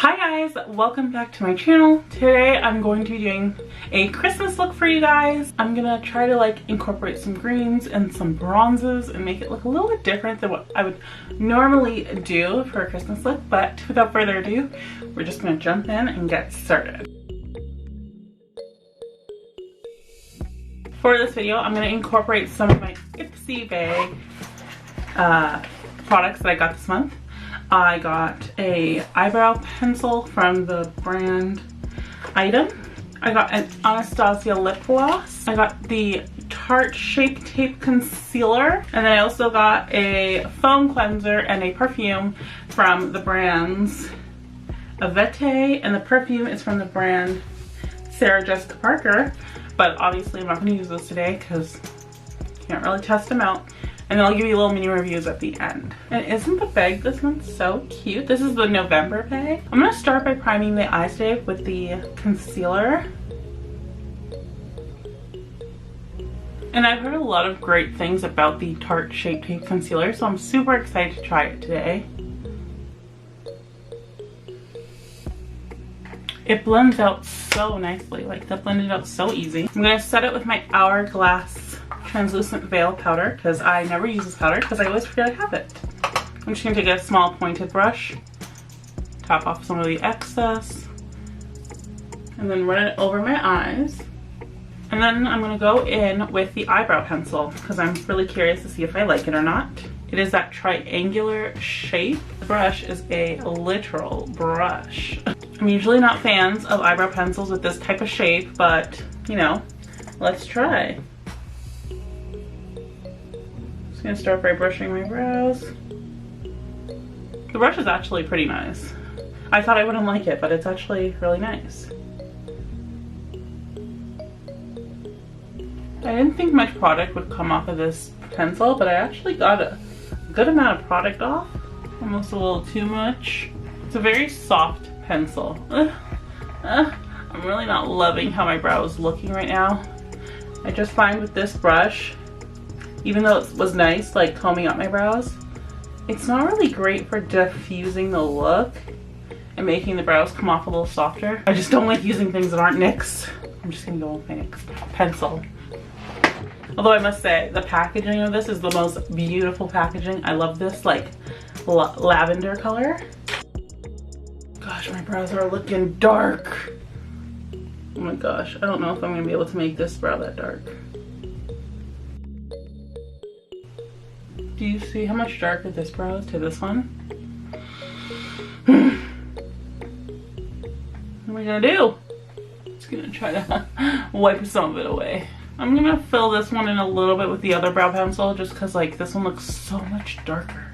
Hi guys, welcome back to my channel. Today I'm going to be doing a Christmas look for you guys. I'm gonna try to incorporate some greens and some bronzes and make it look a little bit different than what I would normally do for a Christmas look. But without further ado, we're just gonna jump in and get started. For this video, I'm gonna incorporate some of my Pixi bag products that I got this month. I got a eyebrow pencil from the brand Item. I got an Anastasia lip gloss. I got the Tarte Shape Tape Concealer. And then I also got a foam cleanser and a perfume from the brands Avete, and the perfume is from the brand Sarah Jessica Parker. But obviously I'm not going to use those today because I can't really test them out. And then I'll give you little mini reviews at the end. And isn't the bag this month so cute? This is the November bag. I'm gonna start by priming the eye shape with the concealer. And I've heard a lot of great things about the Tarte Shape Tape Concealer, so I'm super excited to try it today. It blends out so nicely, that blended out so easy. I'm gonna set it with my Hourglass translucent veil powder because I never use this powder because I always forget I have it. I'm just gonna take a small pointed brush, top off some of the excess, and then run it over my eyes. And then I'm gonna go in with the eyebrow pencil because I'm really curious to see if I like it or not. It is that triangular shape. The brush is a literal brush. I'm usually not fans of eyebrow pencils with this type of shape, but you know, let's try. Just gonna start by brushing my brows. The brush is actually pretty nice. I thought I wouldn't like it, but it's actually really nice. I didn't think much product would come off of this pencil, but I actually got a good amount of product off. Almost a little too much. It's a very soft pencil. I'm really not loving how my brow is looking right now. I just find with this brush, even though it was nice combing up my brows, it's not really great for diffusing the look and making the brows come off a little softer. I just don't like using things that aren't NYX. I'm just gonna go with my NYX pencil. Although I must say, the packaging of this is the most beautiful packaging. I love this lavender color. Gosh, my brows are looking dark. Oh my gosh, I don't know if I'm gonna be able to make this brow that dark. Do you see how much darker this brow is to this one? What am I gonna do? Just gonna try to wipe some of it away. I'm gonna fill this one in a little bit with the other brow pencil just because this one looks so much darker.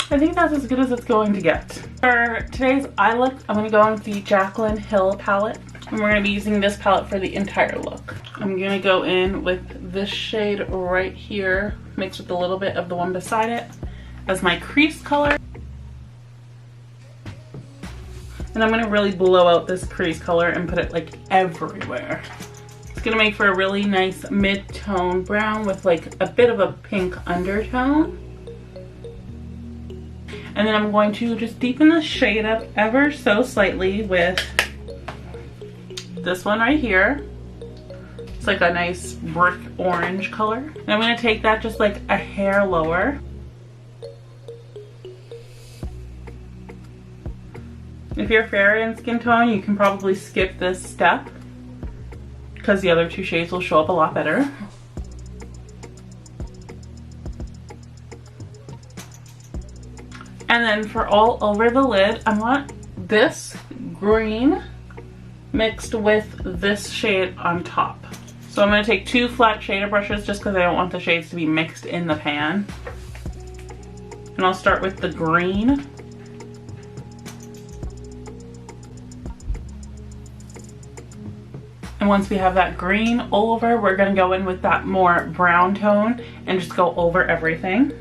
I think that's as good as it's going to get. For today's eye look, I'm gonna go in with the Jaclyn Hill palette. And we're gonna be using this palette for the entire look. I'm gonna go in with this shade right here, mixed with a little bit of the one beside it as my crease color. And I'm gonna really blow out this crease color and put it everywhere. It's gonna make for a really nice mid-tone brown with a bit of a pink undertone. And then I'm going to just deepen the shade up ever so slightly with this one right here. It's a nice brick orange color. And I'm gonna take that just a hair lower. If you're fair in skin tone, you can probably skip this step because the other two shades will show up a lot better. And then for all over the lid, I want this green mixed with this shade on top. So I'm going to take two flat shader brushes just because I don't want the shades to be mixed in the pan. And I'll start with the green. And once we have that green all over, we're going to go in with that more brown tone and just go over everything.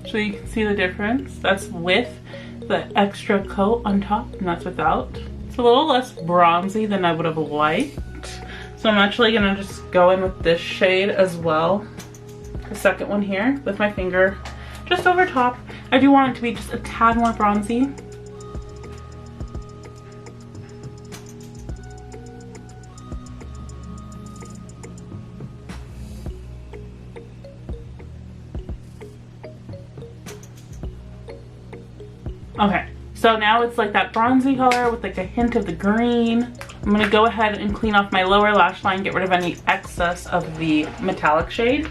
So you can see the difference. That's with the extra coat on top, and that's without. It's a little less bronzy than I would have liked. So I'm actually gonna just go in with this shade as well. The second one here with my finger just over top. I do want it to be just a tad more bronzy. Okay, so now it's like that bronzy color with like a hint of the green. I'm gonna go ahead and clean off my lower lash line, get rid of any excess of the metallic shade.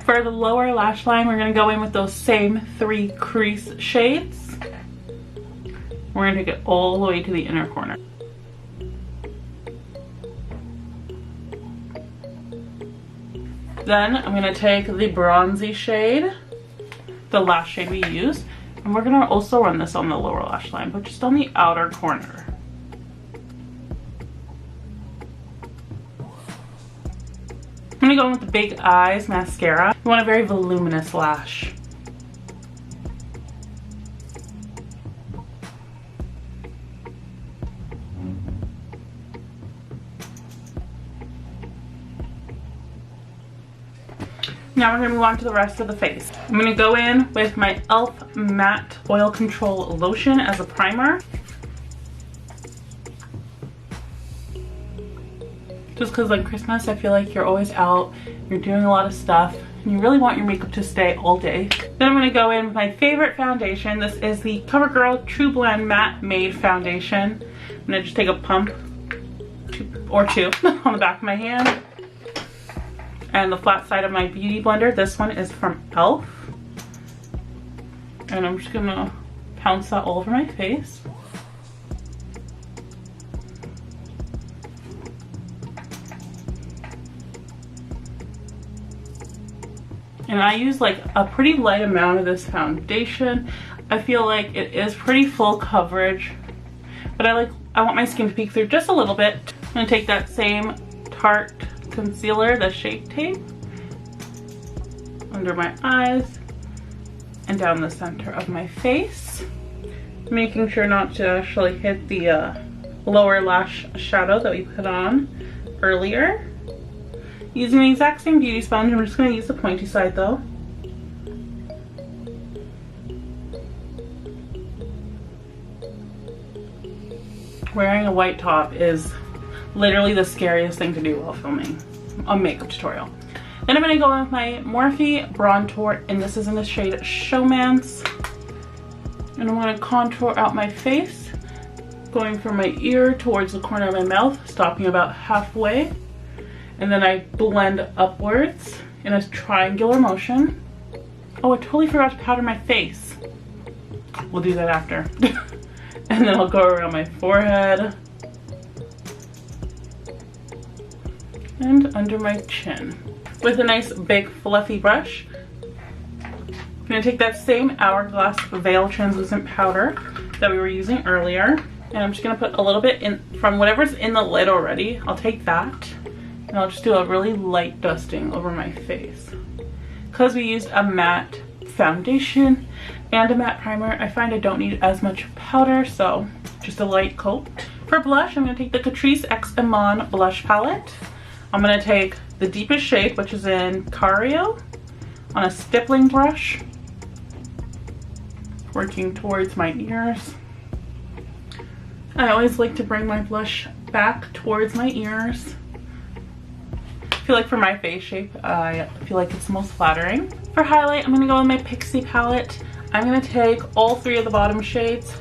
For the lower lash line, we're gonna go in with those same 3 crease shades. We're gonna take it all the way to the inner corner. Then I'm gonna take the bronzy shade, the last shade we used, and we're gonna also run this on the lower lash line, but just on the outer corner. I'm gonna go in with the Big Eyes mascara. You want a very voluminous lash. Now we're gonna move on to the rest of the face. I'm gonna go in with my e.l.f. Matte Oil Control Lotion as a primer. Just because on Christmas, I feel like you're always out, you're doing a lot of stuff, and you really want your makeup to stay all day. Then I'm gonna go in with my favorite foundation. This is the Covergirl True Blend Matte Made Foundation. I'm gonna just take a pump, or two, on the back of my hand. And the flat side of my beauty blender. This one is from e.l.f. And I'm just gonna pounce that all over my face. And I use like a pretty light amount of this foundation. I feel like it is pretty full coverage, but I want my skin to peek through just a little bit. I'm gonna take that same Tarte concealer, the Shape Tape, under my eyes and down the center of my face, making sure not to actually hit the lower lash shadow that we put on earlier. Using the exact same beauty sponge, I'm just going to use the pointy side though. Wearing a white top is literally the scariest thing to do while filming a makeup tutorial. Then I'm going to go in with my Morphe Brontour, and this is in the shade Showmance. And I'm going to contour out my face, going from my ear towards the corner of my mouth, stopping about halfway. And then I blend upwards in a triangular motion. Oh, I totally forgot to powder my face. We'll do that after. And then I'll go around my forehead and under my chin with a nice big fluffy brush. I'm gonna take that same Hourglass Veil translucent powder that we were using earlier, and I'm just gonna put a little bit in from whatever's in the lid already. I'll take that and I'll just do a really light dusting over my face. Because we used a matte foundation and a matte primer, I find I don't need as much powder, so just a light coat. For blush, I'm gonna take the Catrice X Eman blush palette. I'm gonna take the deepest shade, which is in Cario, on a stippling brush, working towards my ears. I always like to bring my blush back towards my ears. I feel like for my face shape, I feel like it's most flattering. For highlight, I'm gonna go with my Pixi palette. I'm gonna take all 3 of the bottom shades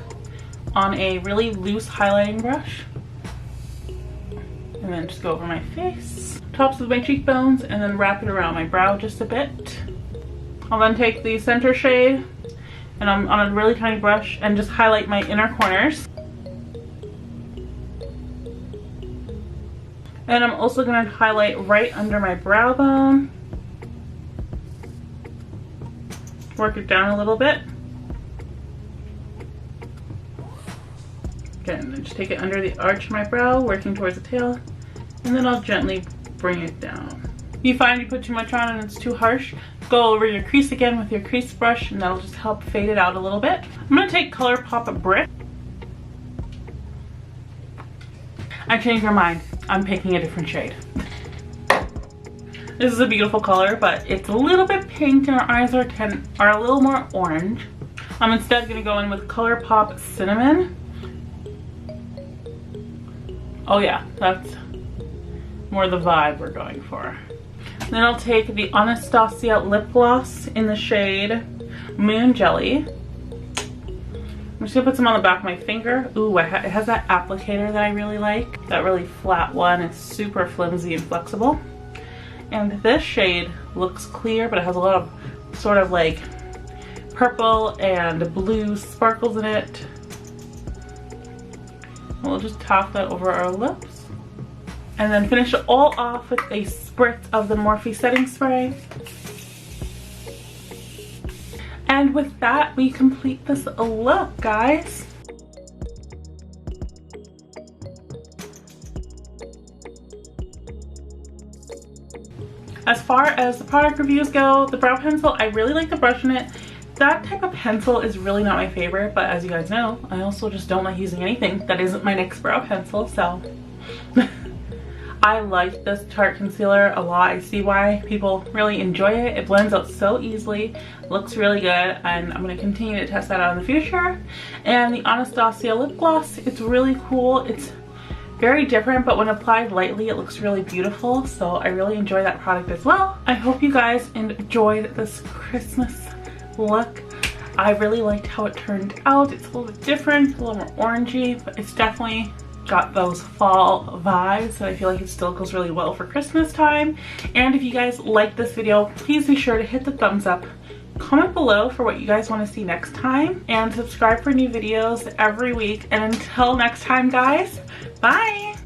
on a really loose highlighting brush, and then just go over my face, tops of my cheekbones, and then wrap it around my brow just a bit. I'll then take the center shade, and I'm on a really tiny brush, and just highlight my inner corners. And I'm also going to highlight right under my brow bone. Work it down a little bit. Again, just take it under the arch of my brow, working towards the tail, and then I'll gently bring it down. If you find you put too much on and it's too harsh, go over your crease again with your crease brush, and that'll just help fade it out a little bit. I'm going to take Colourpop Brick. I changed my mind. I'm picking a different shade. This is a beautiful color, but it's a little bit pink and our eyes are a little more orange. I'm instead gonna go in with Colourpop Cinnamon. Oh yeah, that's more the vibe we're going for. Then I'll take the Anastasia lip gloss in the shade Moon Jelly. I'm just gonna put some on the back of my finger. Ooh, it has that applicator that I really like. That really flat one. It's super flimsy and flexible. And this shade looks clear, but it has a lot of sort of like purple and blue sparkles in it. We'll just tap that over our lips. And then finish it all off with a spritz of the Morphe setting spray. And with that, we complete this look, guys. As far as the product reviews go, the brow pencil, I really like the brush in it. That type of pencil is really not my favorite, but as you guys know, I also just don't like using anything that isn't my NYX brow pencil, so. I like this Tarte concealer a lot. I see why people really enjoy it. It blends out so easily, looks really good, and I'm going to continue to test that out in the future. And the Anastasia lip gloss, it's really cool. It's very different, but when applied lightly, it looks really beautiful. So I really enjoy that product as well. I hope you guys enjoyed this Christmas look. I really liked how it turned out. It's a little bit different, a little more orangey, but it's definitely got those fall vibes, and I feel like it still goes really well for Christmas time. And if you guys like this video, please be sure to hit the thumbs up, comment below for what you guys want to see next time, and subscribe for new videos every week. And until next time, guys, bye.